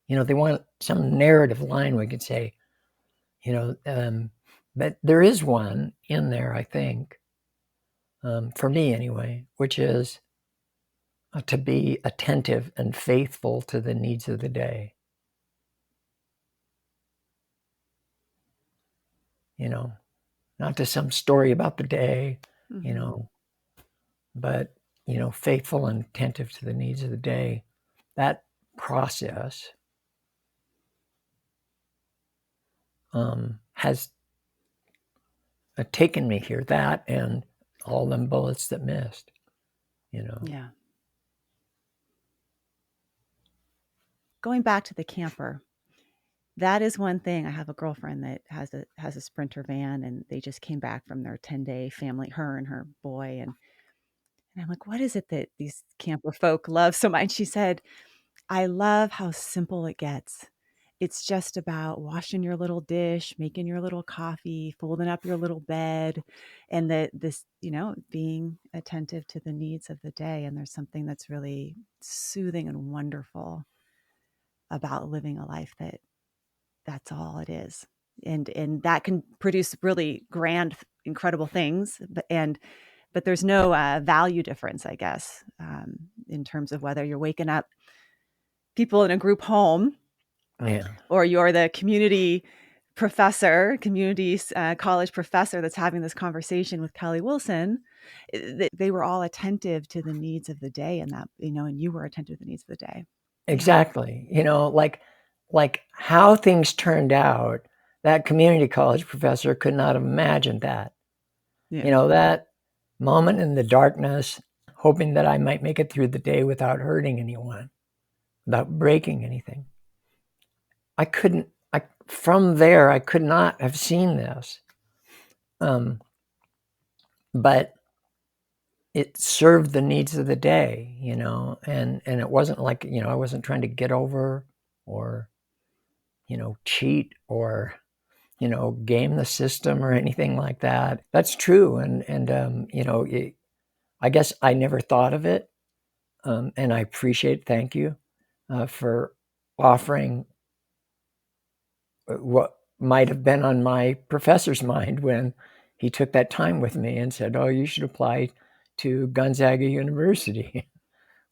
They want some narrative line we could say, but there is one in there, I think, for me anyway, which is to be attentive and faithful to the needs of the day. Not to some story about the day, but, faithful and attentive to the needs of the day. That process has taken me here, that and all them bullets that missed, Yeah. Going back to the camper, that is one thing. I have a girlfriend that has a Sprinter van, and they just came back from their 10-day family, her and her boy. And I'm like, what is it that these camper folk love so much? She said, I love how simple it gets. It's just about washing your little dish, making your little coffee, folding up your little bed, and this, being attentive to the needs of the day. And there's something that's really soothing and wonderful about living a life that's all it is. And that can produce really grand, incredible things. But there's no value difference, I guess, in terms of whether you're waking up people in a group home, or you're the community professor, college professor that's having this conversation with Kelly Wilson. They were all attentive to the needs of the day, and that, and you were attentive to the needs of the day. Exactly. Like how things turned out, that community college professor could not have imagined that. Yeah. That moment in the darkness, hoping that I might make it through the day without hurting anyone, without breaking anything. From there, I could not have seen this. But it served the needs of the day, and it wasn't like, I wasn't trying to get over or, cheat or, game the system or anything like that. That's true. And I guess I never thought of it. And I appreciate, thank you for offering what might have been on my professor's mind when he took that time with me and said, oh, you should apply to Gonzaga University.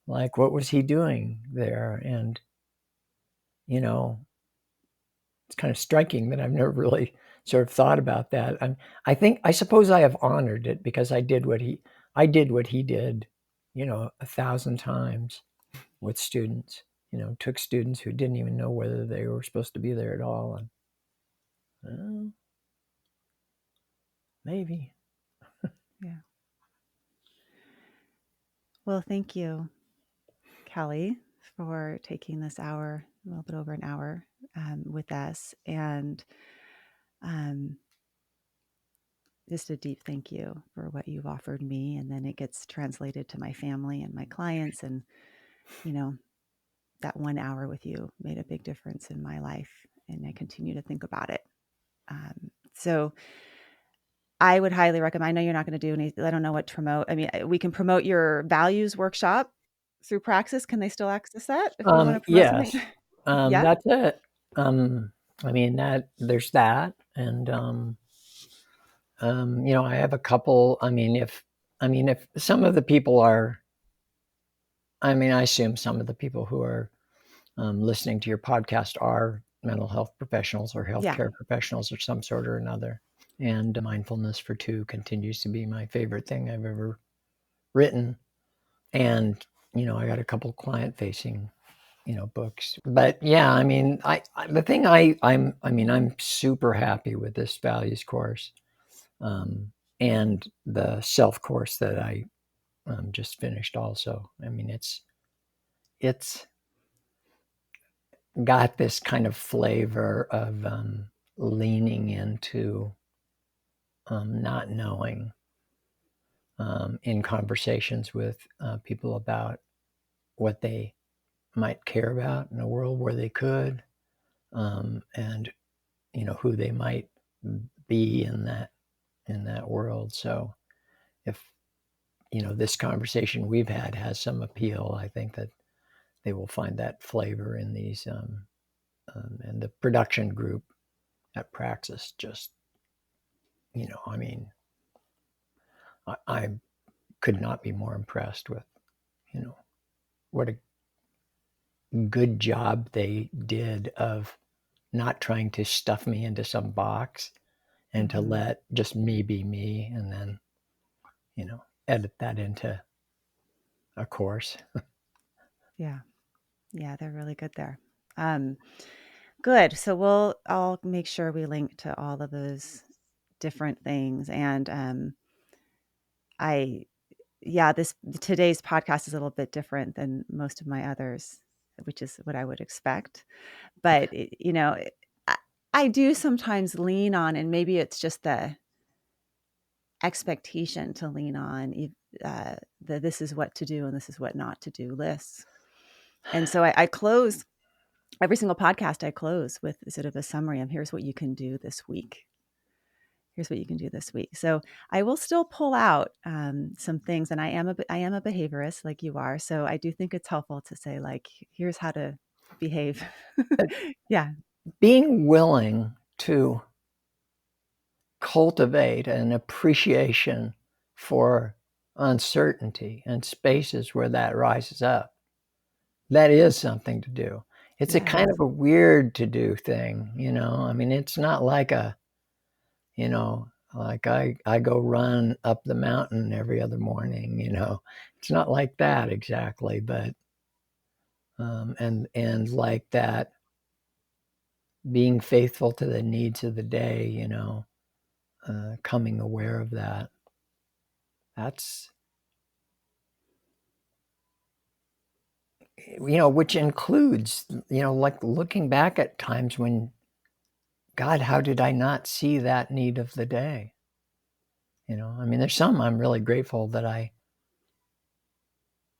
Like, what was he doing there? And, it's kind of striking that I've never really sort of thought about that. I suppose I have honored it because I did what he did, 1,000 times with students, took students who didn't even know whether they were supposed to be there at all. And maybe. Yeah. Well, thank you, Kelly, for taking this hour, a little bit over an hour, with us. And just a deep thank you for what you've offered me. And then it gets translated to my family and my clients. And, that 1 hour with you made a big difference in my life. And I continue to think about it. So I would highly recommend. I know you're not going to do any. I don't know what to promote. I mean, we can promote your values workshop through Praxis. Can they still access that if we want to promote something? Yes, Yeah. that's it. I mean that there's that, and I have a couple. I mean, if some of the people are, I mean, I assume some of the people who are listening to your podcast are mental health professionals or Yeah. healthcare professionals of some sort or another. And Mindfulness for Two continues to be my favorite thing I've ever written. And I got a couple client facing books. But yeah, I mean, the thing I'm super happy with this values course, and the self course that I just finished. Also, I mean, it's got this kind of flavor of leaning into not knowing, in conversations with people about what they might care about in a world where they could, and who they might be in that world. So if this conversation we've had has some appeal, I think that they will find that flavor in these, and the production group at Praxis. Just I mean, I could not be more impressed with what a good job they did of not trying to stuff me into some box, and to let just me be me, and then edit that into a course. Yeah. Yeah. They're really good there. Good. So I'll make sure we link to all of those different things. And I, yeah, today's podcast is a little bit different than most of my others, which is what I would expect. But I, I do sometimes lean on, and maybe it's just the expectation to lean on the this is what to do and this is what not to do lists. And so I close every single podcast. I close with sort of a summary of here's what you can do this week. Here's what you can do this week. So I will still pull out some things, and I am a behaviorist like you are. So I do think it's helpful to say, like, here's how to behave. Yeah. Being willing to cultivate an appreciation for uncertainty and spaces where that rises up, that is something to do. It's a Yeah, it kind of is. a weird to do thing. I mean, it's not like like I go run up the mountain every other morning. It's not like that exactly, but and like that, being faithful to the needs of the day, coming aware of that. That's, which includes, like looking back at times when, God, how did I not see that need of the day? I mean, there's some I'm really grateful that I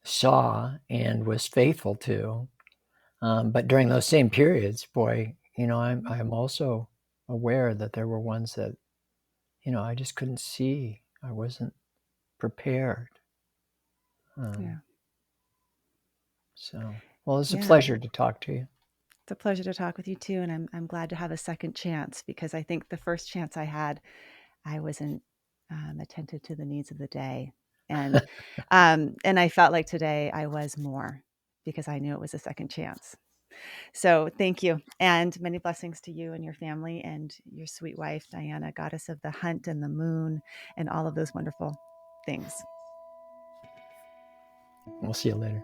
saw and was faithful to. But during those same periods, boy, I'm also aware that there were ones that, I just couldn't see. I wasn't prepared. Yeah. So, well, it's a Yeah. pleasure to talk to you. It's a pleasure to talk with you too. And I'm glad to have a second chance, because I think the first chance I had, I wasn't attentive to the needs of the day. And I felt like today I was more, because I knew it was a second chance. So thank you. And many blessings to you and your family and your sweet wife, Diana, goddess of the hunt and the moon and all of those wonderful things. We'll see you later.